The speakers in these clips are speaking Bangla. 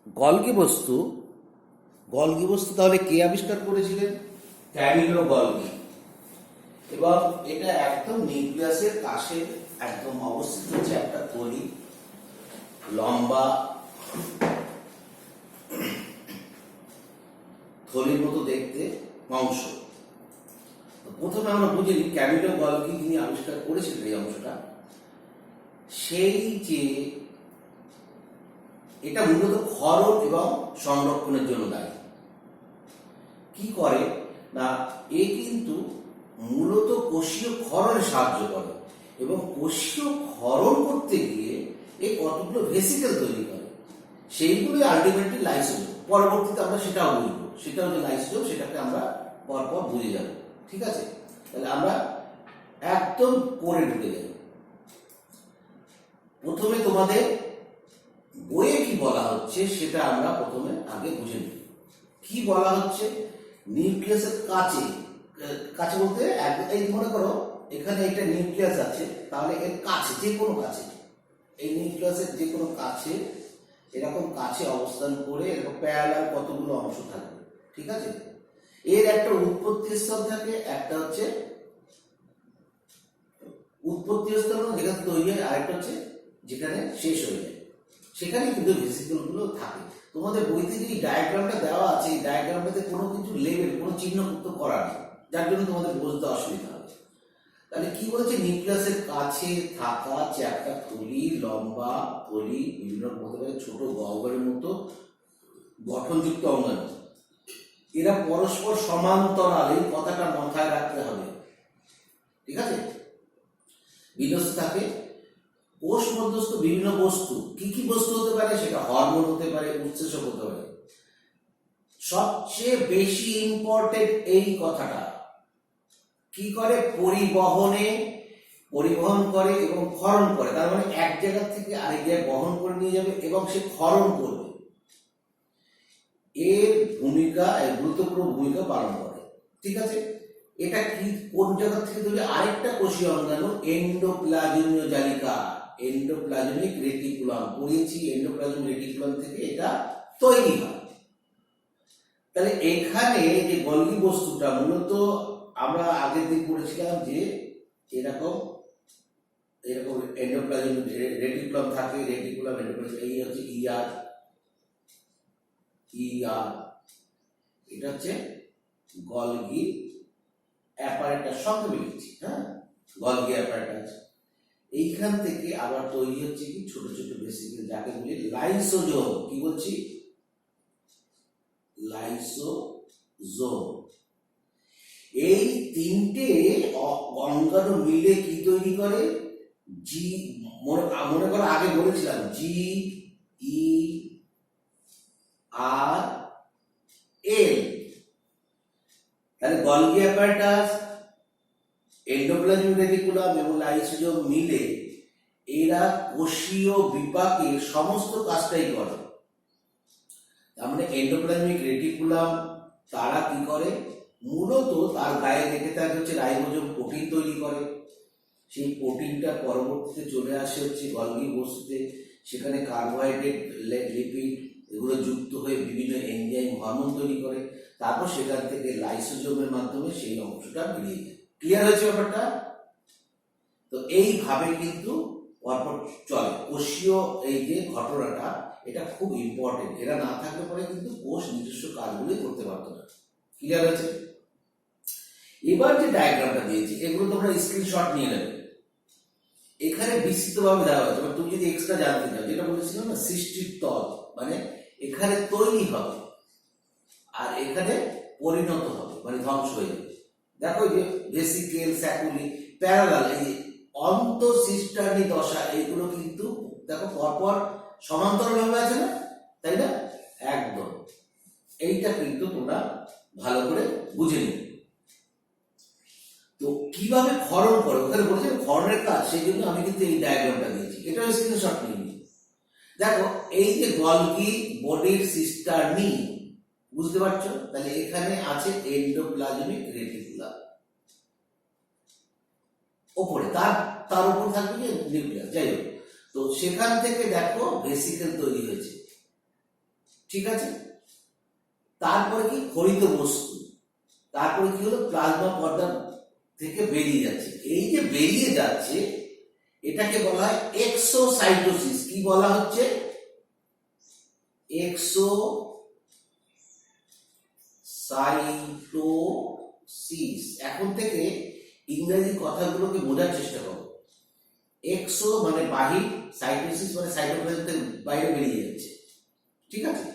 গলগি বস্তু গলগি বস্তু তাহলে কে আবিষ্কার করেছিলেন? Camilo Golgi. এবং এটা একদম নিউক্লিয়াসের কাছে একদম অবস্থিত হচ্ছে একটা থলি, লম্বা থলির মতো দেখতে অংশ। প্রথমে আমরা বুঝিনি ক্যামিলো গলগি যিনি আবিষ্কার করেছিলেন এই অংশটা, সেই যে এটা মূলত ক্ষরণ এবং সংরক্ষণের জন্য দায়ী। কি করে না, এ কিন্তু মূলত কোষীয় ক্ষরণে সাহায্য করে এবং কোষীয় ক্ষরণ করতে গিয়ে এ কতগুলো ভেসিকেল তৈরি করে, সেইগুলোই আলটিমেটলি লাইসোজোম। পরবর্তীতে আমরা সেটাও বুঝবো, সেটা হচ্ছে লাইসোজোম, সেটাকে আমরা পরপর বুঝে যাব। ঠিক আছে, তাহলে আমরা একদম পরে ঢুকে যাই। প্রথমে তোমাদের বইয়ে কি বলা হচ্ছে সেটা আমরা প্রথমে আগে বুঝে নিই। কি বলা হচ্ছে, নিউক্লিয়াসের কাছে, কাছে বলতে এই মনে করো এখানে একটা নিউক্লিয়াস আছে, তাহলে এর কাছে, যে কোনো কাছে, এই নিউক্লিয়াসের যে কোনো কাছে, এরকম কাছে অবস্থান করে এরকম প্যারালাল কতগুলো অংশ থাকবে। ঠিক আছে, এর একটা উৎপত্তি স্থল থাকে, একটা হচ্ছে উৎপত্তি স্থল যেখানে তৈরি হয়, আরেকটা হচ্ছে যেখানে শেষ হয়ে যায়। সেখানে কিন্তু ভেসিকল গুলো থাকে। তোমাদের বইতে যে ডায়াগ্রামটা দেওয়া আছে, এই ডায়াগ্রামটাতে কোনো কিছু লেবেল, কোনো চিহ্নযুক্ত করা নেই, যার জন্য তোমাদের বুঝতে অসুবিধা হবে। তাহলে কি বলছে, নিউক্লিয়াসের কাছে থাকা যে একটা থলি, লম্বা থলি, বিভিন্ন হতে পারে ছোট গহ্বরের মতো গঠনযুক্ত অঙ্গাণু, এরা পরস্পর সমান্তরাল, এই কথাটা মাথায় রাখতে হবে। ঠিক আছে, বিন্যস্ত থাকে। কোষ মধ্যস্থ বিভিন্ন বস্তু, কি কি বস্তু হতে পারে, সেটা হরমোন হতে পারে, উৎসেচক হতে পারে। সবচেয়ে বেশি ইম্পর্টেন্ট এই কথাটা, কি করে, পরিবহন করে এবং ক্ষরণ করে। তার মানে এক জায়গা থেকে আরেক জায়গায় বহন করে নিয়ে যাবে এবং সে ক্ষরণ করবে। এর ভূমিকা, গুরুত্বপূর্ণ ভূমিকা পালন করে। ঠিক আছে, এটা কি, কোন জায়গা থেকে তৈরি, আরেকটা কোষীয় অঙ্গাণু এন্ডোপ্লাজমীয় জালিকা, এন্ডোপ্লাজমিক রেটিকুলাম, পড়েছি এন্ডোপ্লাজমিক রেটিকুলাম থেকে এটা তৈরি হয়। তাহলে এখানে যে গলগি বস্তুটা, মূলত আমরা আগের দিন পড়েছিলাম যে এরকম এরকম এন্ডোপ্লাজমিক রেটিকুলাম থাকে, রেটিকুলাম এন্ডোপ্লাজম, এই হচ্ছে ইআর, এটা হচ্ছে গলগি অ্যাপারেটাস, সংক্ষেপে লিখছি। হ্যাঁ, গলগি অ্যাপারেটাস। এইখান থেকে আবার তৈরি হচ্ছে কি ছোট ছোট ভেসিকেল, যাকে বলি লাইসোজোম। কি বলছি, লাইসোজোম। এই তিনটে অঙ্গাণু মিলে কি তৈরি করে, জি, মনে করো আগে বলেছিলাম জি ই আর এল। তাহলে গলগি অ্যাপারেটাস, এন্ডোপ্লাজমিক রেটিকুলাম এবং লাইসোজোম মিলে এরা কোষীয় বিপাকের সমস্ত কাজটাই করে। তার মানে এন্ডোপ্লাজমিক রেটিকুলাম তারা কি করে, মূলত তার গায়ে লেগে থাকে হচ্ছে রাইবোজোম, প্রোটিন তৈরি করে। সেই প্রোটিনটা পরবর্তীতে চলে আসে হচ্ছে গলগি বস্তুতে, সেখানে কার্বোহাইড্রেট, লিপিড এগুলো যুক্ত হয়ে বিভিন্ন এনজাইম, হরমোন তৈরি করে। তারপর সেখান থেকে লাইসোজোমের মাধ্যমে সেই অংশটা বেরিয়ে যায়। ক্লিয়ার হয়েছে ব্যাপারটা? তো এইভাবে কিন্তু পরপর চলে কোষীয় এই যে ঘটনাটা, এটা খুব ইম্পর্টেন্ট। এরা না থাকলে পরে কিন্তু কোষ নিজস্ব কাজগুলোই করতে পারতো না। ক্লিয়ার হয়েছে? এবার যে ডায়াগ্রামটা দিয়েছি, এগুলো তোমরা স্ক্রিনশট নিয়ে নেবে। এখানে বিস্তৃতভাবে দেওয়া হয়েছে। তুমি যদি এক্সট্রা জানতে চাও, যেটা বলেছিলাম না, সৃষ্টির তল, মানে এখানে তৈরি হবে আর এখানে পরিণত হবে, মানে ধ্বংস হয়ে যাবে। দেখো যে ভেসিকেল, স্যাকুলি, প্যারালাল, এই অন্তঃসিস্টার্নি দশা, এইগুলো কিন্তু দেখো পরপর সমান্তরাল ভাবে আছে না, তাই না? একদম। এইটা কিন্তু তোমরা ভালো করে বুঝে নিও। তো কিভাবে ক্ষরণ করে, ওখানে বলছে ক্ষরণের কাজ, সেই জন্য আমি কিন্তু এই ডায়াগ্রামটা দিয়েছি। এটা স্ক্রিনশট নিয়ে নিই। দেখো এই যে গলগি বডির সিস্টার্নি, বুঝতে পারছো? তাহলে এখানে আছে এন্ডোপ্লাজমিক রেটিকুলাম, ওপরে তার উপর থাকবে যে নিউক্লিয়াস। যাই হোক, তো সেখান থেকে দেখো ভেসিকেল তৈরি হয়েছে। ঠিক আছে। তারপরে কি খরিত বস্তু, তারপরে কি হলো প্লাজমা পর্দা থেকে বেরিয়ে যাচ্ছে। এই যে বেরিয়ে যাচ্ছে এটাকে বলা হয় এক্সোসাইটোসিস। কি বলা হচ্ছে? এক্সোসাইটোসিস। এখন থেকে ইংরেজি কথাগুলোকে বোঝার চেষ্টা করো। এক্সো মানে বাহির, সাইটোসিস মানে সাইটোপ্লাজম থেকে বাইরে বেরিয়ে যাচ্ছে, ঠিক আছে।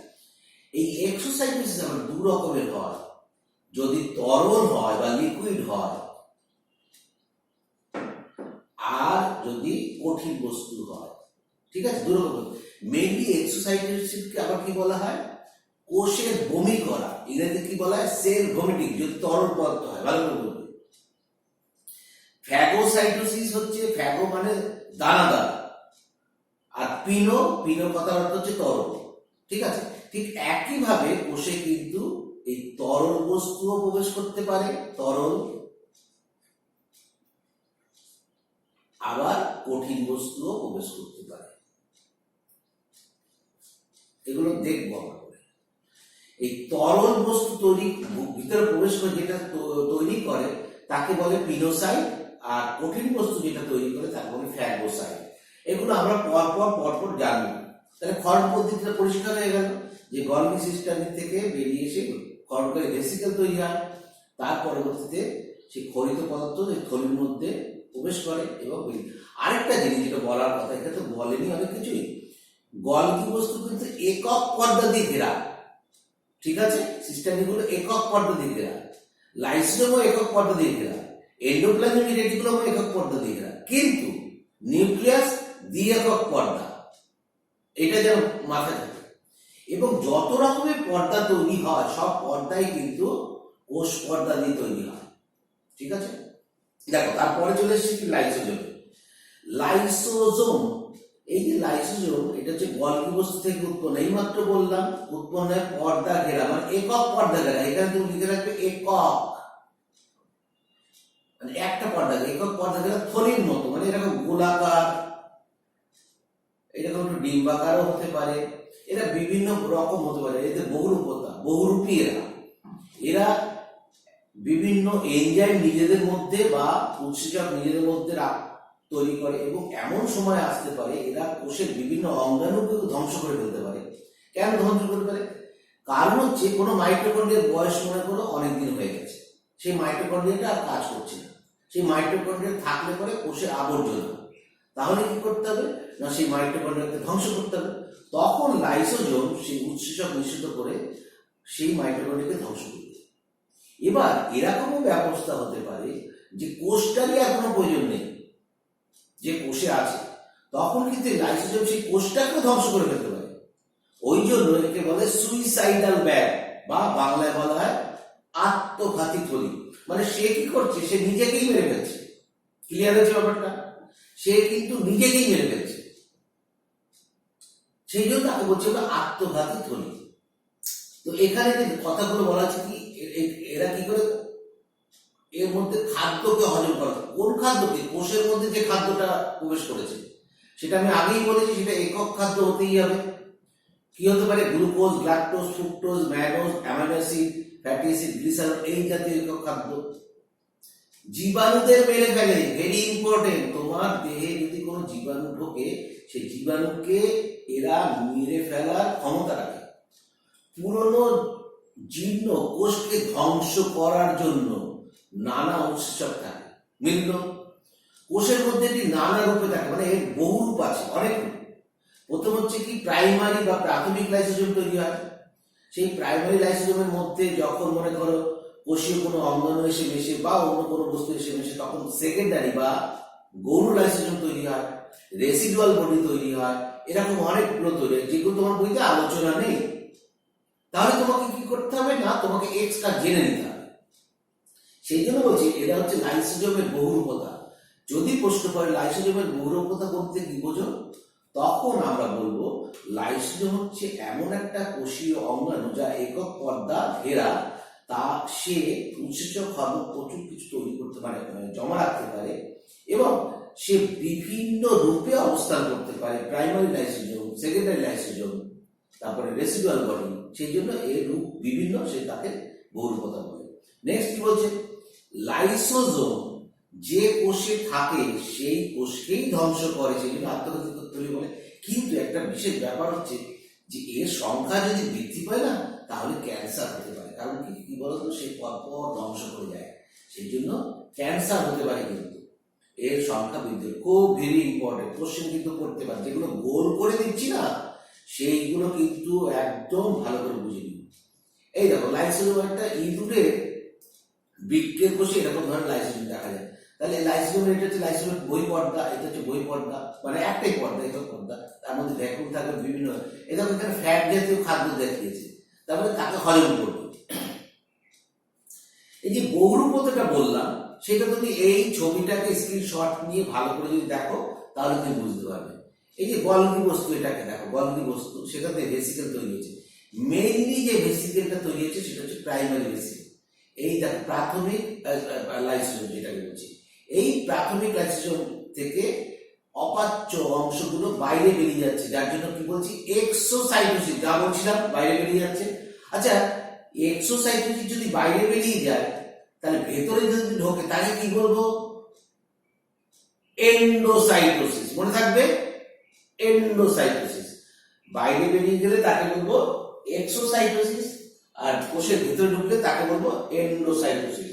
এই এক্সোসাইটোসিস আমার দু রকমের হয়, যদি তরল হয় বা লিকুইড হয়, আর যদি কঠিন বস্তু হয়, ঠিক আছে। দু রকম। মেইনলি এক্সোসাইটোসিসকে আবার কি বলা হয়? কোষের বমি করা, ইংরেজিতে কি বলা হয়? সেল ভমিটিং, যদি তরল পদার্থ হয়। ভালো করে বলবে। ফ্যাগোসাইটোসিস হচ্ছে, ফ্যাগো মানে দানাদার, আর পিনো, পিনো কথার অর্থ হচ্ছে তরল, ঠিক আছে। ঠিক একইভাবে কোষে কিন্তু এই তরল বস্তুও প্রবেশ করতে পারে, তরল, আবার কঠিন বস্তুও প্রবেশ করতে পারে। এগুলো দেখবো আমরা। এই তরল বস্তু তৈরি ভিতরে প্রবেশ করে যেটা তৈরি করে তাকে বলে পিনোসাইট, আর কঠিন বস্তু যেটা তৈরি করে তাকে বলে ফ্যাগোসাইট। এগুলো আমরা পরপর জানবো। তাহলে ক্ষরণ পদ্ধতিটা পরিষ্কার হয়ে গেল যে গলগি সিস্টেম থেকে বেরিয়ে এসে ক্ষরণকারী ভেসিকেল তৈরি হয়, তার পরবর্তীতে সেই খরিত পদার্থ এই থলির মধ্যে প্রবেশ করে এবং আরেকটা জিনিস যেটা বলার কথা, এটা তো বলেনি অনেক কিছুই, গলগি বস্তু কিন্তু একক পর্দা দিয়ে ঘেরা, ঠিক আছে। সিস্টেমগুলো একক পর্দা দিয়ে ঘেরা, লাইসোজোমও একক পর্দা দিয়ে ঘেরা, এন্ডোপ্লাজমিক রেটিকুলামও একক পর্দা দিয়ে ঘেরা, কিন্তু নিউক্লিয়াস দ্বি-একক পর্দা, এটা যেন মাথায় থাকে। এবং যত রকমের পর্দা তৈরি হয় সব পর্দাই কিন্তু কোষ পর্দা দিয়ে তৈরি হয়, ঠিক আছে। দেখো তারপরে চলে এসেছে কি লাইসোজোম। লাইসোজোম, এই যে লাইসোজোম, এটা হচ্ছে গলগি বস্তু থেকে উৎপন্ন। এইমাত্র বললাম উৎপন্ন হয় পর্দা ঘেরা, মানে একক পর্দা ঘেরা। এখানে তুমি লিখে রাখবে একক, মানে একটা পর্দা, একক পর্দা ঘেরা থলির মতো, মানে এরকম গোলাকার, এরকম একটু ডিম্বাকারও হতে পারে, এরা বিভিন্ন রকম হতে পারে। এদের বহুরূপতা, বহুরূপী এরা বিভিন্ন এনজাইম নিজেদের মধ্যে বা উৎসেচক নিজেদের মধ্যে তৈরি করে, এবং এমন সময় আসতে পারে এরা কোষের বিভিন্ন অঙ্গাণুকে ধ্বংস করে ফেলতে পারে। কেন ধ্বংস করতে পারে? কারণ হচ্ছে কোনো মাইটোকন্ড্রিয়ার বয়স মনে করো অনেকদিন হয়ে গেছে, সেই মাইটোকন্ড্রিয়াটা আর কাজ করছে না, সেই মাইটোকন্ড্রিয়া থাকলে পরে কোষের আবর্জনা, তাহলে কি করতে হবে না, সেই মাইটোকন্ড্রিয়াকে ধ্বংস করতে হবে। তখন লাইসোজোম সেই উৎসেচক নিষিদ্ধ করে সেই মাইটোকন্ড্রিয়াকে ধ্বংস করবে। এবার এরকমও ব্যবস্থা হতে পারে যে কোষটারই আর কোনো প্রয়োজন নেই, যে কোষে আছে, তখন কিন্তু লাইসোজোম সেই কোষটাকে ধ্বংস করে ফেলতে পারে। ওই জন্য একে বলে সুইসাইডাল ব্যাগ, বা বাংলায় বলা হয় আত্মঘাতী থলি। মানে সে কি করছে? সে নিজেকেই মেরে ফেলছে। ক্লিয়ার হচ্ছে ব্যাপারটা? সে কিন্তু নিজেকেই মেরে ফেলছে, সেই জন্য তাকে বলছে আত্মঘাতী থলি। তো এখানে যে কথাগুলো বলা আছে কি, এরা কি করে এর মধ্যে খাদ্যকে হজম করে। কোন খাদ্যকে? কোষের মধ্যে যে খাদ্যটা প্রবেশ করেছে সেটা আমি আগেই বলেছি, সেটা একক খাদ্য হতেই হবে। কি হতে পারে? Glucose, galactose, fructose, mannose, amino acid, fatty acid, glycerol, এই জাতীয় একক খাদ্য। জীবাণুদের মেরে ফেলে, ভেরি ইম্পর্টেন্ট। তোমার দেহে যদি কোনো জীবাণু ঢোকে, সেই জীবাণুকে এরা মেরে ফেলার ক্ষমতা রাখে। পুরনো জীর্ণ কোষকে ধ্বংস করার জন্য নানা উৎসেচক থাকে। মিলল? কোষের মধ্যে এটি নানা রূপে থাকে, মানে এর বহু রূপ আছে, অনেক রূপ। প্রথম হচ্ছে কি, প্রাইমারি বা প্রাথমিক লাইসোজোম তৈরি হয়। সেই প্রাইমারি লাইসোজোমের মধ্যে যখন মনে করো কোষীয় কোনো অঙ্গাণু এসে মেশে বা অন্য কোনো বস্তু এসে মেশে, তখন সেকেন্ডারি বা গৌণ লাইসোজোম তৈরি হয়, রেসিডুয়াল বডি তৈরি হয়। এরকম অনেকগুলো তৈরি হয়, যেগুলো তোমার বইতে আলোচনা নেই। তাহলে তোমাকে কি করতে হবে না, তোমাকে এক্সট্রা জেনে নিতে হবে। সেই জন্য বলছি এটা হচ্ছে লাইসোজোমের বহুরূপতা। যদি প্রশ্ন করে লাইসোজোমের বহুরূপতা বলতে কি বোঝো, তখন আমরা বলবো লাইসোজোম হচ্ছে এমন একটা কোষীয় অঙ্গাণু যা একক পর্দা ঘেরা, তা সে উৎসেচক হরমোন প্রচুর কিছু তৈরি করতে পারে, জমা রাখতে পারে, এবং সে বিভিন্ন রূপে অবস্থান করতে পারে। প্রাইমারি লাইসোজোম, সেকেন্ডারি লাইসোজোম, তারপরে রেসিডুয়াল বডি, সেই জন্য এর রূপ বিভিন্ন, সে তাকে বহুরূপতা বলে। নেক্সট কি বলছে, লাইসোজোম যে কোষে থাকে সেই কোষকেই ধ্বংস করে, সেই জন্য আত্মঘাতী তৈরি বলে। কিন্তু একটা বিশেষ ব্যাপার হচ্ছে যে এর সংখ্যা যদি বৃদ্ধি পায় না, তাহলে ক্যান্সার হতে পারে। কারণ কি বলতো, সে পরপর ধ্বংস করে যায়, সেই জন্য ক্যান্সার হতে পারে। কিন্তু এর সংখ্যা বৃদ্ধি খুব ভেরি ইম্পর্টেন্ট, কোশ্চেন কিন্তু করতে পারে। যেগুলো গোল করে দিচ্ছি না, সেইগুলো কিন্তু একদম ভালো করে বুঝে নিন। এই দেখো, লাইসোজোম একটা ইঁদুরের বৃক্কের কোষে এরকম ধরনের লাইসোজোম দেখা যায়। তাহলে লাইসোজোম, এটা হচ্ছে লাইসোজোমের বই পর্দা, এটা হচ্ছে বই পর্দা, মানে একটাই পর্দা, এটা পর্দা, তার মধ্যে ভ্যাকুম থাকবে বিভিন্ন। এটা এখানে ফ্যাট জাতীয় খাদ্য দেখিয়েছে, তারপরে তাকে হজম করবে। এই যে বহুরূপতাটা বললাম, সেটা তুমি এই ছবিটাকে স্ক্রিনশট নিয়ে ভালো করে যদি দেখো, তাহলে তুমি বুঝতে পারবে। এই যে গলগি বস্তু, এটাকে দেখো, গলগি বস্তু, সেটাতে ভেসিকেল তৈরি হয়েছে। মেইনলি যে ভেসিকেলটা তৈরি হয়েছে সেটা হচ্ছে প্রাইমারি ভেসিকেল। এই দেখো, প্রাথমিক লাইসোজোম যেটাকে বলছি, এই প্রাথমিক লাইসোজোম থেকে অপাচ্য অংশগুলো বাইরে বেরিয়ে যাচ্ছে, যার জন্য কি বলছি, এক্সোসাইটোসিস, যা বলছিলাম বাইরে বেরিয়ে যাচ্ছে। আচ্ছা, এক্সোসাইটোসিস যদি বাইরে বেরিয়ে যায়, তাহলে ভেতরে যদি ঢোকে, তাকে কি বলবো, এন্ডোসাইটোসিস। মনে থাকবে, এন্ডোসাইটোসিস। বাইরে বেরিয়ে গেলে তাকে বলবো এক্সোসাইটোসিস, আর কোষের ভিতরে ঢুকলে তাকে বলবো এন্ডোসাইটোসিস।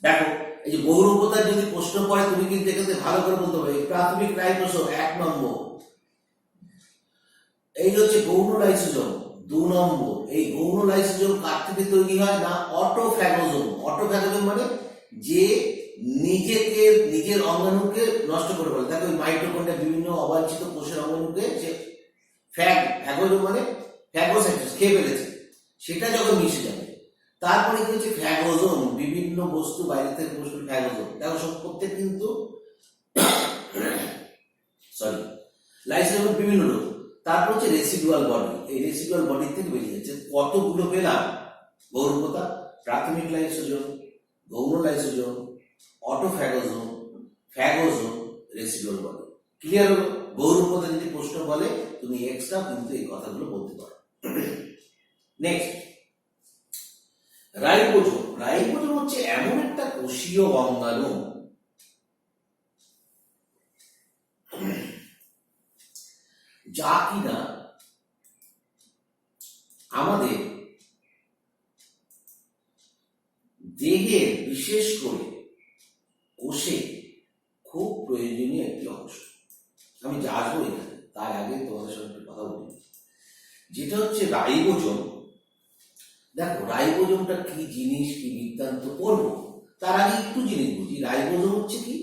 দেখো, এই যে বহুরূপতার যদি প্রশ্ন পড়ে, তুমি কিন্তু এখানে ভালো করে বলতে হবে, প্রাথমিক রাইবোসোম 1 নম্বর, এই হচ্ছে গৌণ লাইসোজোম 2 নম্বর। এই গৌণ লাইসোজোম কার থেকে তৈরি হয় না, অটোফ্যাগোজোম। অটোফ্যাগোজোম মানে যে নিজের অঙ্গাণুকে নষ্ট করে ফেলে। দেখো, মাইটোকন্ড্রিয়া বিভিন্ন অবাঞ্ছিত কোষের অঙ্গাণুকে যে ফ্যাগোজোম মানে ফ্যাগোসাইটোস খেয়ে ফেলেছে, সেটা যখন মিশে যাবে, তারপরে কি হচ্ছে, ফ্যাগোজোম, বিভিন্ন বস্তু বাইরে থেকে বস্তু ফ্যাগোজোম। দেখো, সব প্রত্যেক কিন্তু লাইসোজোমের বিভিন্ন রূপ। তারপর হচ্ছে রেসিডুয়াল বডি, এই রেসিডুয়াল বডি থেকে বেরিয়ে যাচ্ছে। কতগুলো পেলাম বহুরূপতা, প্রাথমিক লাইসোজোম, গৌণ lysosome, অটোফ্যাগোজোম, phagosome, residual body. Clear হলো? বহুরূপতা যদি প্রশ্ন বলে, তুমি এক্সট্রা কিন্তু এই কথাগুলো বলতে পারো। Next, ribosome. রাইবোজোম হচ্ছে এমন একটা কোষীয় অঙ্গাণু যা কিনা আমাদের দেহের, বিশেষ করে কোষে খুব প্রয়োজনীয় একটি অংশ। আমি যা আসবো এখানে, তার আগে তোমাদের সঙ্গে একটু কথা বলি, যেটা হচ্ছে রাইবোজোম। দেখো, রাইবোজোমটা কি জিনিস, কি বৃত্তান্ত করবো, তার আগে একটু জিনিস বুঝি। রাইবোজোম হচ্ছে কি,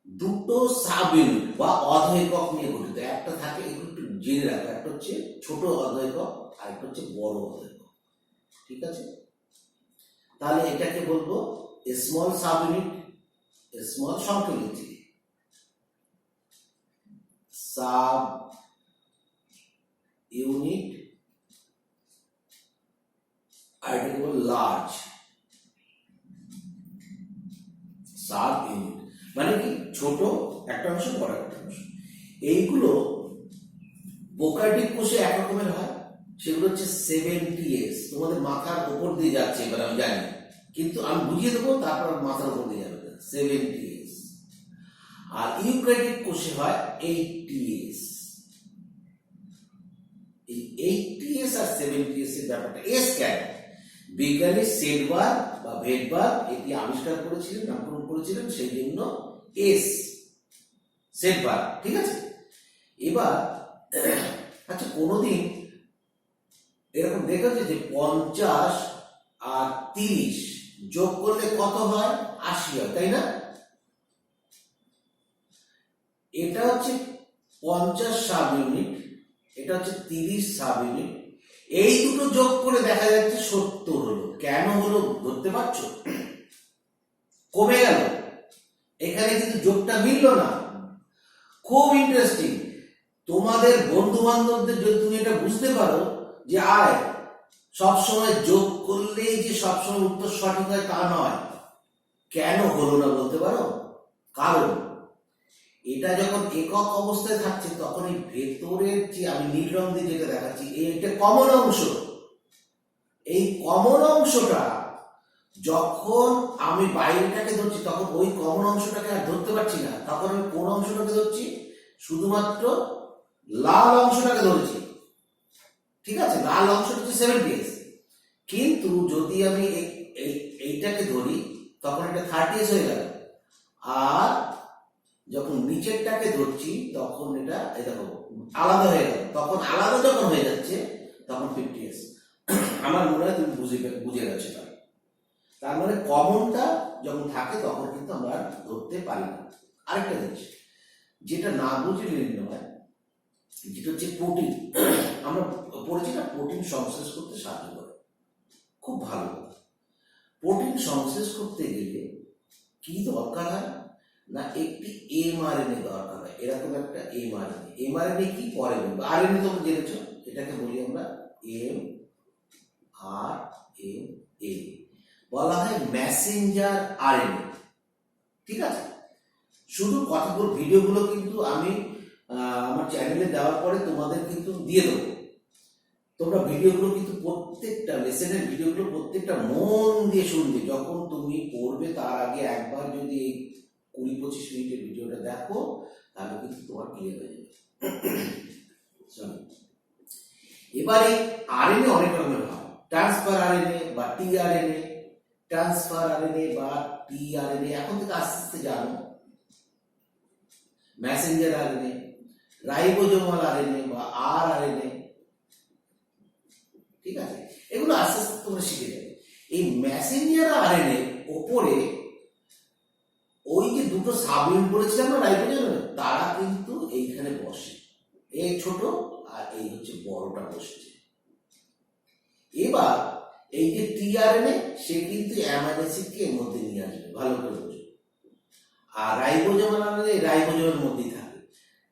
দুটো সাব ইউনিট বা অর্ধএকক নিয়ে গঠিত। একটা থাকে, একটু জেনে রাখো, একটা হচ্ছে ছোট অর্ধএকক, আর একটা হচ্ছে বড় অর্ধএকক। ঠিক আছে? তাহলে এটাকে বলবো স্মল সাব ইউনিট, স্মল সংখ্যা লিখছি, সাব ইউনিট, আর এটাকে বলবো লার্জ সাব ইউনিট। মানে কি, ছোট একটা অংশ, বড় একটা অংশ। এইগুলো প্রোক্যারিওটিক কোষে একরকমের হয়, সেগুলো হচ্ছে 70S। তোমাদের মাথার উপর দিয়ে যাচ্ছে, এবার আমি জানি, কিন্তু আমি বুঝিয়ে দেবো, তারপর মাথার উপর দিয়ে যাবে। 70S। আর ইউক্যারিওটিক কোষে হয় 80S। এই 80S আর 70S এর ব্যাপারটা এস কেন, বিজ্ঞানী সেডবার বা ভেডবার এটি আবিষ্কার করেছিলেন, নামকরণ করেছিলেন, সেই জন্য এস, সেডবার। ঠিক আছে? এবার আচ্ছা, কোনদিন এরকম দেখেছে যে 50 আর 30 যোগ করলে কত হয়? 80 হয়, তাই না? এটা হচ্ছে 50 সাব ইউনিট, এটা হচ্ছে 30 সাব ইউনিট। এই দুটো যোগ করে দেখা যাচ্ছে 70 হলো। কেন হলো ধরতে পারছো? কমে গেল, এখানে কিন্তু যোগটা মিলল না। খুব ইন্টারেস্টিং। তোমাদের বন্ধু বান্ধবদের যদি তুমি এটা বুঝতে পারো যে আয় সবসময় যোগ করলেই যে সবসময় উত্তর সঠিক হয় তা নয়। কেন হলো না বলতে পারো? কারণ এটা যখন একক অবস্থায় থাকছে তখন এই ভেতরের যে আমি নীল রং দিয়ে যেটা দেখাচ্ছি এটা কমন অংশ, এই কমন অংশটা যখন আমি বাইরেটাকে ধরছি তখন ওই কমন অংশটাকে আর ধরতে পারছি না, তখন আমি কোন অংশটাকে ধরছি, শুধুমাত্র লাল অংশটাকে ধরেছি। ঠিক আছে, লাল অংশটা হচ্ছে 70s, কিন্তু যদি আমি এইটাকে ধরি তখন এটা 30s হয়ে গেল, আর যখন নিচেরটাকে ধরছি তখন এটা দেখো আলাদা হয়ে গেল, তখন আলাদা যখন হয়ে যাচ্ছে তখন 50s। আমার মনে হয় তুমি বুঝে গেছো। তার মানে কমনটা যখন থাকে তখন কিন্তু আমরা ধরতে পারি না। আরেকটা জিনিস যেটা না বুঝলে নয়, যেটা হচ্ছে প্রোটিন। আমরা পড়েছি না, প্রোটিন সংশ্লেষ করতে সাহায্য করে, খুব ভালো কথা। প্রোটিন সংশ্লেষ করতে গেলে কি দরকার হয় না, একটি এমআরএনএ দরকার হয়, এরকম একটা এমআরএনএ। এমআরএনএ কি পরে বলবো, আরএনএ তোমরা জেনেছ, এটাকে বলি আমরা এমআরএনএ, বলা হয় মেসেঞ্জার আরএনএ। ঠিক আছে, শুধু কথাগুলো ভিডিওগুলো কিন্তু আমি আমার চ্যানেলে দেওয়ার পরে তোমাদের কিন্তু দিয়ে দেবো, তোমরা ভিডিওগুলো কিন্তু প্রত্যেকটা লেসনের ভিডিওগুলো প্রত্যেকটা মন দিয়ে শুনবে। যখন তুমি পড়বে তার আগে একবার যদি এই 20-25 মিনিটের ভিডিওটা দেখো তাহলে কিন্তু তোমার ক্লিয়ার হয়ে যাবে। এবারে আরএনএ অনেক রকমের হয়, ট্রান্সফার আরএনএ বা টিআরএনএ, ট্রান্সফার আরএনএ বা টিআরএনএ এখন থেকে আস্তে আস্তে জানো, মেসেঞ্জার আরএনএ, রাইবোজোমাল আরএনএ বা আরআরএনএ। ঠিক আছে, এগুলো আস্তে আস্তে তোমরা শিখে যাবে। এই মেসেঞ্জার আরএনএ ওপরে ওই যে দুটো সাবইউনিট বলেছিলাম না রাইবোজোমে, তারা কিন্তু এইখানে বসে, এই ছোট আর এই হচ্ছে বড়টা বসছে। এবার এই যে টিআরএনএ সে কিন্তু অ্যামাইনো অ্যাসিডকে এর মধ্যে নিয়ে আসবে, ভালো করে বোঝো। আর রাইবোজোমাল আরএনএ রাইবোজোমের মধ্যেই থাকে।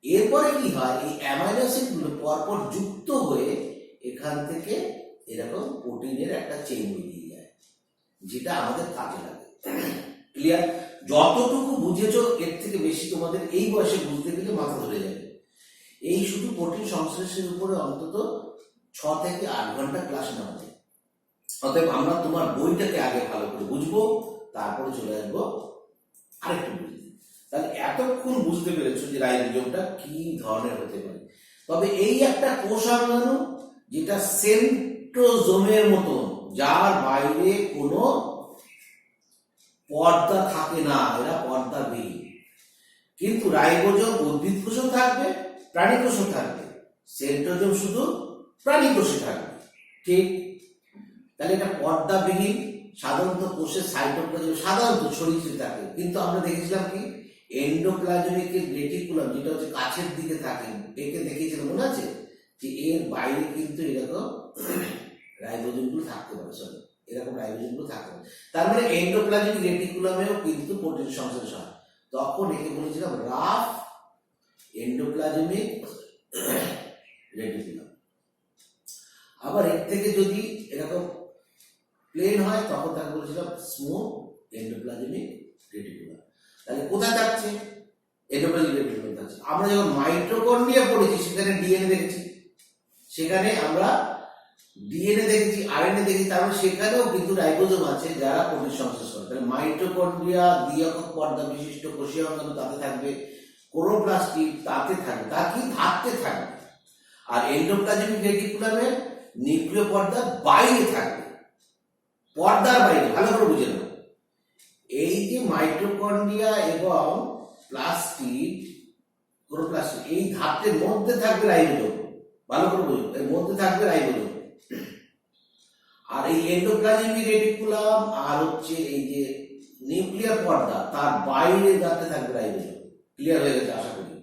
এরপরে কি হয়, এই অ্যামাইনো অ্যাসিডগুলো পরপর যুক্ত হয়ে এখান থেকে এরকম প্রোটিনের একটা চেইন বেরিয়ে যায়, যেটা আমাদের কাজে লাগে। ক্লিয়ার? যতটুকু বুঝেছো এর থেকে বেশি তোমাদের এই বয়সে বুঝতে গেলে মাথা ধরে যাবে। এই শুধু প্রোটিন সংশ্লেষের উপরে অন্তত 6 থেকে 8 ঘন্টা ক্লাস নেওয়া যায়। অতএব আমরা তোমার বইটাকে আগে ভালো করে বুঝবো, তারপরে চলে আসবো আরেকটু বুঝতে। তাহলে এতক্ষণ বুঝতে পেরেছো যে রাইবোজোমটা কি ধরনের হতে পারে। তবে এই একটা কোষাঙ্গাণু যেটা সেন্ট্রোজোমের মতন, যার বাইরে কোনো পর্দা থাকে না, এরা পর্দাবিহীন। কিন্তু রাইবোজোম উদ্ভিদ কোষও থাকবে, প্রাণী কোষও থাকবে, সেন্ট্রোজোম শুধু প্রাণী কোষে থাকবে। ঠিক? তাহলে এটা পর্দাবিহীন। সাধারণত কোষের সাইটোপ্লাজম সাধারণত ছড়িয়ে থাকে, কিন্তু আমরা দেখেছিলাম কি এন্ডোপ্লাজমিক রেটিকুলাম, যেটা হচ্ছে কাছের দিকে থাকে, একে দেখিয়েছিলাম মনে আছে, যে এর বাইরে কিন্তু এরকম রাইবোজোমগুলো থাকতে পারে, সরি এরকম রাইবোজোমগুলো থাকতে পারে। তার মানে এন্ডোপ্লাজমিক রেটিকুলামেও কিন্তু প্রোটিন সংশ্লেষ হয়। তখন একে বলেছিলাম রাফ এন্ডোপ্লাজমিক রেটিকুলাম। আবার এর থেকে যদি এরকম প্লেন হয় তখন তাকে বলেছিলাম স্মুথ এন্ডোপ্লাজমিক রেটিকুলাম। তাহলে কোথায় থাকছে? এন্ডোপ্লাজমিক রেটিকুলাম থাকছে। আমরা যখন মাইটোকন্ড্রিয়া পড়েছি সেখানে ডিএনএ দেখেছি, সেখানে আমরা ডিএনএ দেখেছি, আরএনএ দেখেছি, তারপরে সেখানেও কিন্তু রাইবোজোম আছে যারা প্রোটিন সংশ্লেষ করে। তাহলে মাইটোকন্ড্রিয়া দ্বি-একক পর্দা বিশিষ্ট কোষীয় অঙ্গাণু তাতে থাকবে, ক্লোরোপ্লাস্ট তাতে থাকবে, তা কি ধাত্রে থাকবে। আর এন্ডোপ্লাজমিক রেটিকুলামের নিউক্লিয় পর্দার বাইরে থাকবে, পর্দার বাইরে। ভালো করে বুঝে নাও, এই যে মাইটোকন্ড্রিয়া এবং প্লাস্টিড, ক্লোরোপ্লাস্ট, এই ধাত্রের মধ্যে থাকবে রাইবোজোম। ভালো করে বুঝো, এর মধ্যে থাকবে রাইবোজোম। আর এই এন্ডোপ্লাজমিক রেটিকুলাম আর হচ্ছে এই যে নিউক্লিয়ার পর্দা, তার বাইরে যাতে থাকবে রাইবোজোম। ক্লিয়ার হয়ে গেছে আশা করি?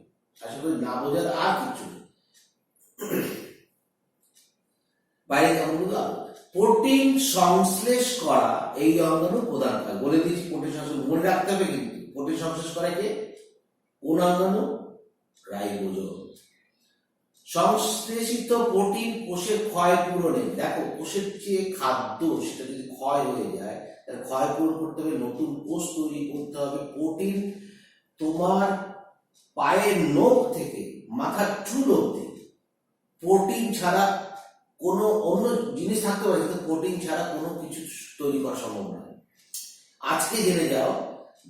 আশা করি না বোঝার আর কিছু নেই। বাইরে অঙ্গগুলো প্রোটিন সংশ্লেষ করা এই অঙ্গাণু প্রধান কাজ। বলে দিয়েছি প্রোটিন সংশ্লেষ মনে রাখতে হবে, কিন্তু প্রোটিন সংশ্লেষ করা কে? কোন অঙ্গাণু? রাইবোজোম। সংশ্লেষিত প্রোটিন কোষের ক্ষয় পূরণে, দেখো কোষের যে খাদ্য সেটা যদি ক্ষয় হয়ে যায় তাহলে ক্ষয় পূরণ করতে হবে, নতুন কোষ তৈরি করতে হবে। প্রোটিন তোমার পায়ের নখ থেকে মাথার চুল অবধি প্রোটিন ছাড়া কোনো অন্য জিনিস থাকতে পারে, কিন্তু প্রোটিন ছাড়া কোনো কিছু তৈরি করা সম্ভব নয়। আজকে জেনে যাও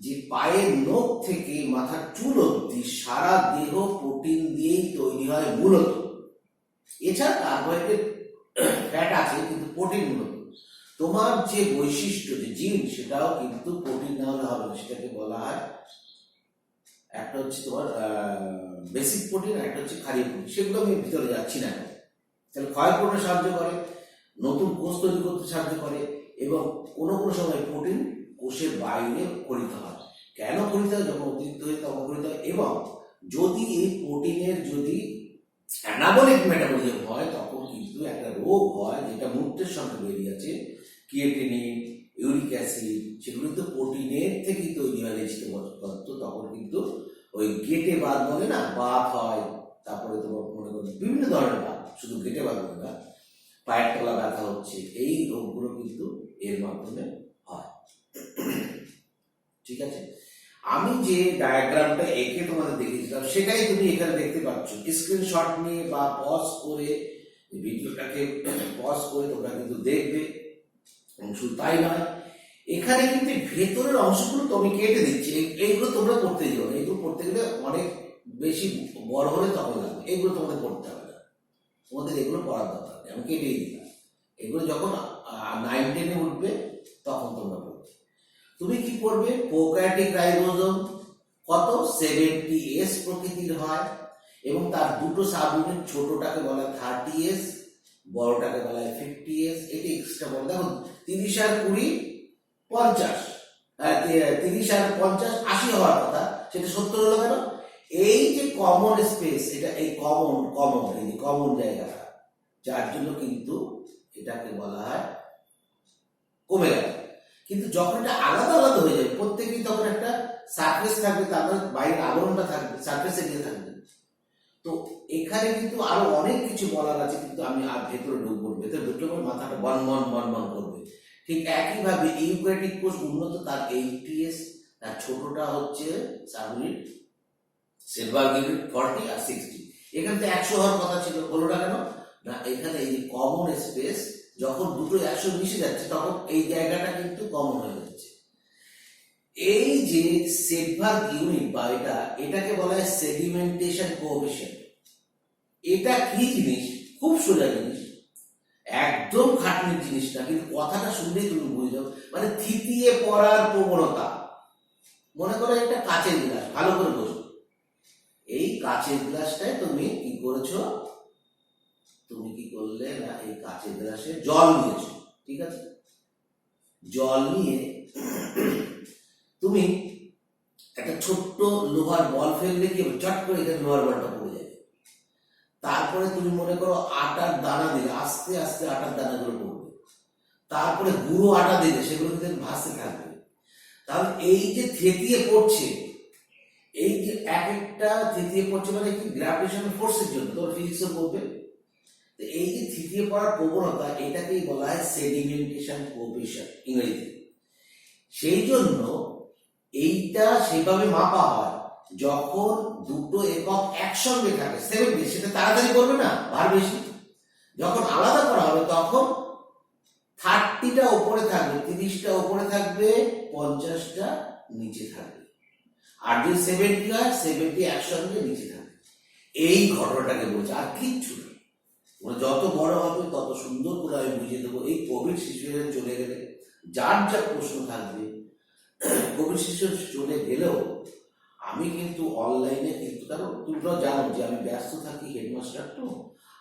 যে পায়ের নখ থেকে মাথার চুল অবধি সারা দেহ প্রোটিন দিয়েই তৈরি হয় মূলত। এছাড়া কার্বোহাইড্রেট ফ্যাট আছে, কিন্তু প্রোটিন মূলত। তোমার যে বৈশিষ্ট্য, যে জিন, সেটাও কিন্তু প্রোটিন না হলে হবে না। সেটাকে বলা হয়, একটা হচ্ছে তোমার বেসিক প্রোটিন, একটা হচ্ছে ক্ষারীয় প্রোটিন। সেগুলো আমি ভিতরে যাচ্ছি না। তাহলে ক্ষয়পূরণে সাহায্য করে, নতুন কোষ তৈরি করতে সাহায্য করে, এবং কোনো কোনো সময় প্রোটিন কোষের বাইরে ক্ষরিত হয়। কেন ক্ষরিত হয়? যখন অতিরিক্ত হয়ে তখন ক্ষরিত হয়। এবং যদি এই প্রোটিনের যদি অ্যানাবলিক মেটাবলিজম হয়, তখন কিন্তু একটা রোগ হয়, যেটা মূত্রের সঙ্গে বেরিয়ে আছে, ক্রিয়েটিনিন, ইউরিক অ্যাসিড, সেগুলো তো প্রোটিনের থেকেই তৈরি হয় লিখিত পদার্থ। তখন কিন্তু ওই গেটে বাত বলে না, বাত হয়, তারপরে তোমার মনে করো বিভিন্ন ধরনের বাত, শুধু গেটে বাত বলে না, পায়ের তলা ব্যথা হচ্ছে, এই রোগগুলো কিন্তু এর মাধ্যমে হয়। ঠিক আছে, আমি যে ডায়াগ্রামটা এঁকে তোমাদের দেখিয়েছিলাম সেটাই তুমি এখানে দেখতে পাচ্ছ। স্ক্রিনশট নিয়ে বা পজ করে ভিডিওটাকে পজ করে তোমরা কিন্তু দেখবে। শুধু তাই নয়, এখানে কিন্তু ভেতরের অংশগুলো তো আমি কেটে দিচ্ছি। এইগুলো তোমরা করতে যাও, এইগুলো করতে গেলে অনেক বেশি বড় হলে তখন লাগবে। এইগুলো তোমাদের করতে হবে না, তোমাদের এগুলো পড়ার দরকার নেই, আমি কেটেই দিলাম। এগুলো যখন 9-10-এ উঠবে তখন তোমরা পড়বে। তুমি কি করবে? প্রোক্যারিওটিক রাইবোজোম কত? 70S প্রকৃতির হয়, এবং তার দুটো সাব ইউনিট, ছোটটাকে বলা হয় 30S, বড়টাকে বলা হয় 50S। এটি এক্সট্রা বল। দেখো 30 আর 20 50, 30 আর 50 80 হওয়ার কথা, সেটা 70 হলো কেন? এই যে কমন স্পেস, এটা এই কমন জায়গাটা, যার জন্য কিন্তু এটাকে বলা হয় কমে গেল। কিন্তু যখন এটা আলাদা আলাদা হয়ে যাবে, প্রত্যেকেই তখন একটা সারফেস থাকবে, তারপর বাইরের আবরণটা থাকবে, সারফেস এরিয়া থাকবে। তো এখানে কিন্তু আরো অনেক কিছু বলার আছে, কিন্তু আমি আর ভেতরে ঢুকবো, ভেতরে ঢুকলে পরে মাথাটা বন করবে। ঠিক একইভাবে ইউক্যারিওটিক কোষ উন্নত, তার 80S, তার ছোটটা হচ্ছে সাবইউনিট সেলভার ইউনিট 40 আর 60। এখানে তো 100 হওয়ার কথা ছিল, হলো না কেন? না, এখানে এই যে কমন স্পেস, যখন দুটো 100 মিশে যাচ্ছে তখন এই জায়গাটা কিন্তু কমন হয়ে যাচ্ছে। এই যে সেলভার ইউনিট বা এটাকে বলা হয় সেডিমেন্টেশন কোএফিশিয়েন্ট। এটা কি জিনিস? খুব সোজা জিনিস, একদম খাটনির জিনিস না, কিন্তু কথাটা শুনলেই তুমি বুঝে যাও। মানে থিতিয়ে পড়ার প্রবণতা। মনে করো একটা কাচের গ্লাস, ভালো করে বোঝো। এই কাচের গ্লাসটায় তুমি কি করেছো? তুমি কি করলে না, এই কাচের গ্লাসে জল নিয়েছো, ঠিক আছে? জল নিয়ে তুমি একটা ছোট্ট লোহার বল ফেললে কি চট করে এখানে লোহার বলটা পড়ে যাবে। তারপরে তুমি মনে করো আটার দানা দিলে, আস্তে আস্তে আটার দানাগুলো পড়বে। তারপরে গুঁড়ো আটা দিলে, সেগুলো কিন্তু ভাসতে থাকবে। তাহলে এই যে থেতিয়ে পড়ছে, এই যে এক একটা থেতিয়ে পড়ছে, মানে কি গ্র্যাভিটেশনাল ফোর্সের জন্য, তোমার ফিজিক্সও পড়বে। এই যে থিতিয়ে পড়ার প্রবণতা, এটাকেই বলা হয় সেডিমেন্টেশন কোএফিশিয়েন্ট ইংরেজিতে। সেই জন্য এইটা সেভাবে মাপা হয়, যখন দুটো একক একসঙ্গে থাকে 70, সেটা তাড়াতাড়ি করবে না, ভার বেশি। যখন আলাদা করা হবে তখন 30টা উপরে থাকবে, 30টা উপরে থাকবে, 50টা নিচে থাকবে। আর যদি 70 হয়, 70 একসঙ্গে নিচে থাকবে। এই ঘটনাটাকে বলছে, আর কিচ্ছু না। যত বড় হবে তত সুন্দর করে আমি বুঝিয়ে দেবো। এই কোভিড সিচুয়েশন চলে গেলে যার যা প্রশ্ন থাকবে, কোভিড সিচুয়েশন চলে গেলেও আমি কিন্তু অনলাইনে কিন্তু, কারণ তোমরা জানো যে আমি ব্যস্ত থাকি, হেডমাস্টার তো,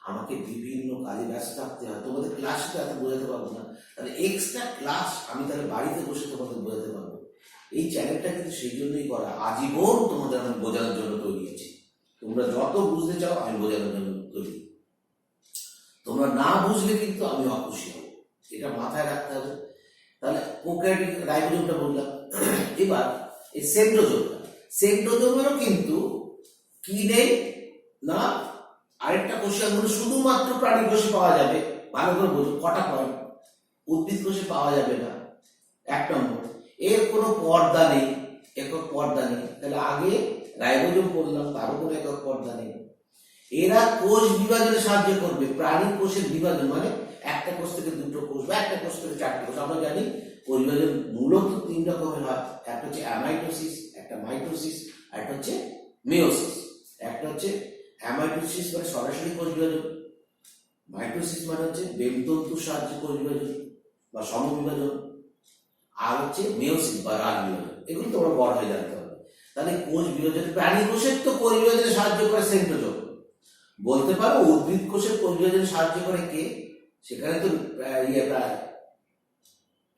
আমাকে বিভিন্ন কাজে ব্যস্ত থাকতে হয়। তোমাদের ক্লাসে তো এত বোঝাতে পারবো না, তাহলে এক্সট্রা ক্লাস আমি তাহলে বাড়িতে বসে তোমাদের বোঝাতে পারবো। এই চ্যানেলটা কিন্তু সেই জন্যই করা, আজীবন তোমাদের আমি বোঝানোর জন্য তৈরি আছি। তোমরা যত বুঝতে চাও আমি বোঝানোর জন্য তৈরি। তোমরা না বুঝলে কিন্তু আমি অখুশি হব, এটা মাথায় রাখতে হবে। তাহলে প্রোক্যারিওটিক রাইবোজোমটা বললাম। এবার এই সেন্ট্রোজোমেরও কিন্তু কি নেই না, আরেকটা কোষাঙ্গুলো শুধুমাত্র প্রাণী কোষে পাওয়া যাবে। ভালো করে বোঝো, কটা পয়েন্ট। উদ্ভিদ কোষে পাওয়া যাবে না, 1 নম্বর। এর কোনো পর্দা নেই, একক পর্দা নেই। তাহলে আগে রাইবোজোম পড়লাম, তারও কোনো একক পর্দা নেই। এরা কোষ বিভাজনে সাহায্য করবে। প্রাণী কোষের বিভাজন মানে একটা কোষ থেকে দুটো কোষ বা একটা কোষ থেকে চারটে কোষ। আমরা জানি কোষ বিভাজন মূলত 3 রকমের হয়, একটা হচ্ছে অ্যামাইটোসিস, একটা মাইটোসিস, আর একটা হচ্ছে মেয়োসিস। একটা হচ্ছে অ্যামাইটোসিস মানে সরাসরি কোষ বিভাজন, মাইটোসিস মানে হচ্ছে বেমতন্তুর সাহায্যে কোষ বিভাজন বা সমবিভাজন, আর হচ্ছে মেয়োসিস বা রাগ বিভাজন। এগুলো তোমরা বড় হয়ে জানতে হবে। তাহলে কোষ বিভাজন, প্রাণী কোষের তো কোষ বিভাজনে সাহায্য করে সেন্ট্রোজোম। বলতে পারো উদ্ভিদ কোষের কোষ বিভাজনে সাহায্য করে কে? সেখানে তো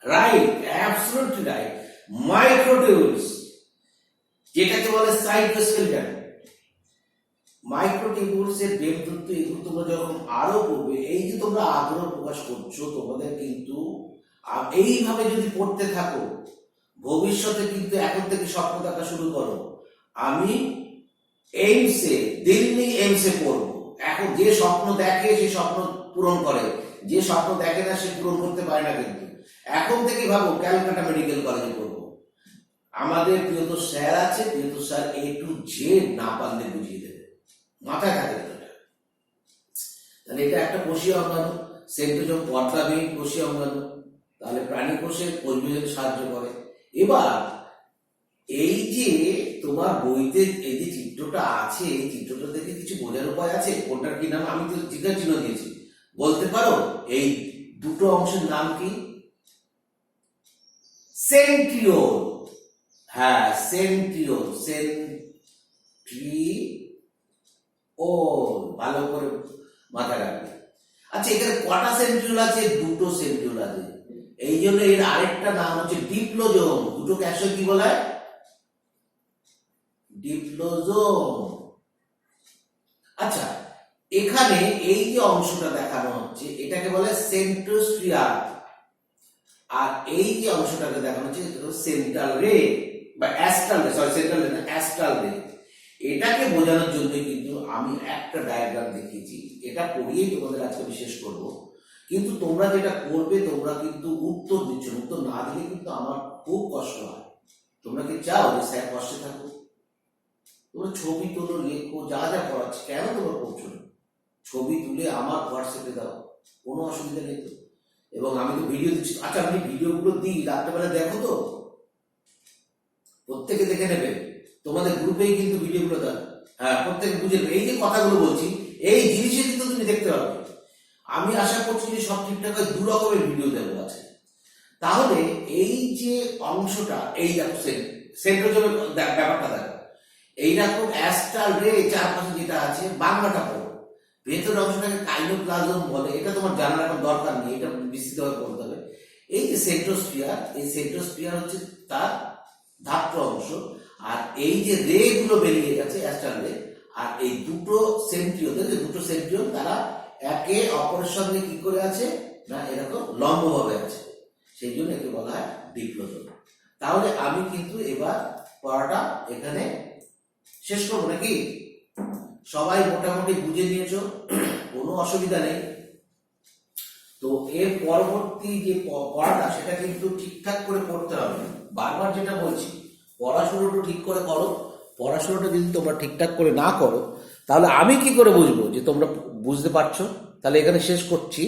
রাইট, অ্যাবসলিউটলি রাইট, মাইক্রোটিউবুলস, যেটাকে বলে সাইটোস্কেলেটন। মাইক্রোটিউবুলস এর বেমতন্তু, এগুলো তোমরা যখন আরো পড়বে, এই যে তোমরা আগ্রহ প্রকাশ করছো, তোমাদের কিন্তু এইভাবে যদি পড়তে থাকো ভবিষ্যতে কিন্তু এখন থেকে স্বপ্ন দেখা শুরু করো। আমি এইমসে, দিল্লি এইমসে পড়বো। এখন যে স্বপ্ন দেখে সে স্বপ্ন পূরণ করে, যে স্বপ্ন দেখে না সে পূরণ করতে পারে না। কিন্তু এখন থেকে ভাবো ক্যালকাটা মেডিকেল কলেজে পড়বো। আমাদের প্রিয়তর স্যার আছে, প্রিয়তর স্যার A to Z না পারলে বুঝিয়ে দেবে, মাথায় থাকে। তাহলে এটা একটা কোষীয় অঙ্গাণু, সেন্ট্রোজোম পর্দাবিহীন কোষীয় অঙ্গাণু। তাহলে প্রাণী কোষের কোষ বিভাজনে সাহায্য করে। এবার এই যে তোমার বইতে এই যে চিত্রটা আছে, এই চিত্রটা দেখে কিছু বোঝার উপায় আছে? কোনটার কি নাম? আমি তো জিজ্ঞাসা চিহ্ন দিয়েছি, বলতে পারো এই দুটো অংশের নাম কি? সেন্ট্রিওল। হ্যাঁ, সেন্ট্রিওল, সেন্ট্রিওল, ভালো করে মাথায় রাখবে। আচ্ছা, এখানে কটা সেন্ট্রিওল আছে? দুটো সেন্ট্রিওল আছে। এই জন্য এর আরেকটা নাম হচ্ছে ডিপ্লোজোম। দুটোকে একসাথে কি বলা হয়? ডিপ্লোজোম। আচ্ছা, এখানে এই যে অংশটা দেখানো হচ্ছে এটাকে বলে সেন্ট্রোস্ফিয়ার, আর এই যে অংশটাকে দেখানো হচ্ছে সেন্ট্রাল রে বা অ্যাস্ট্রাল রে, সরি সেন্ট্রাল রে না, অ্যাস্ট্রাল রে। এটাকে বোঝানোর জন্য কিন্তু আমি একটা ডায়াগ্রাম দেখিয়েছি। এটা পড়িয়েই তোমাদের আজকে বিশেষ করব। কিন্তু তোমরা যেটা করবে, তোমরা কিন্তু উত্তর দিচ্ছ, উত্তর না দিলে কিন্তু আমার খুব কষ্ট হয়। তোমরা কি চাও যে স্যার কষ্টে থাকো? তোমরা ছবি তোলো, লেখো, যা যা পড়াচ্ছে, কেন তোমরা করছো না? ছবি তুলে আমার হোয়াটসঅ্যাপে দাও, কোনো অসুবিধা নেই তো। এবং আমি তো ভিডিও দিচ্ছি। আচ্ছা, আমি ভিডিওগুলো দিই, রাত্রেবেলা দেখো তো, প্রত্যেকে দেখে নেবে। তোমাদের গ্রুপেই কিন্তু ভিডিওগুলো দাও। হ্যাঁ, প্রত্যেকে বুঝে নেবে। এই যে কথাগুলো বলছি, এই জিনিসে কিন্তু তুমি দেখতে পাবে। আমি আশা করছি যে সব ঠিকঠাক হয়, 2 রকমের ভিডিও দেবো আছে। তাহলে এই যে অংশটা, এই দেখো সেন্ট্রোজোমের ব্যাপারটা দেখো, এইরকম অ্যাস্ট্রাল রে চারপাশে যেটা আছে, বাংলাটা পড়ো। ভেতরের অংশটাকে কাইনোপ্লাজম বলে। এটা তোমার জানার এখন দরকার নেই, এটা বিস্তৃতভাবে পড়তে হবে। এই যে সেন্ট্রোস্ফিয়ার, এই সেন্ট্রোস্ফিয়ার হচ্ছে তার ধাত্র অংশ। আর এই যে রে গুলো বেরিয়ে গেছে অ্যাস্ট্রাল রে, আর এই দুটো সেন্ট্রিওল, যে দুটো সেন্ট্রিওল তারা একে অপরের সঙ্গে কি করে আছে না, এরকম লম্বভাবে আছে, সেই জন্য একে বলা হয় ডিপ্লোজোম। তাহলে আমি কিন্তু এবার পড়াটা এখানে শেষ করবো নাকি? সবাই মোটামুটি বুঝে নিয়েছো, কোনো অসুবিধা নেই তো। এর পরবর্তী যে পড়াটা সেটা কিন্তু ঠিকঠাক করে পড়তে হবে। বারবার যেটা বলছি, পড়াশোনাটা ঠিক করে করো। পড়াশোনাটা যদি তোমরা ঠিকঠাক করে না করো, তাহলে আমি কি করে বুঝবো যে তোমরা বুঝতে পারছো? তাহলে এখানে শেষ করছি।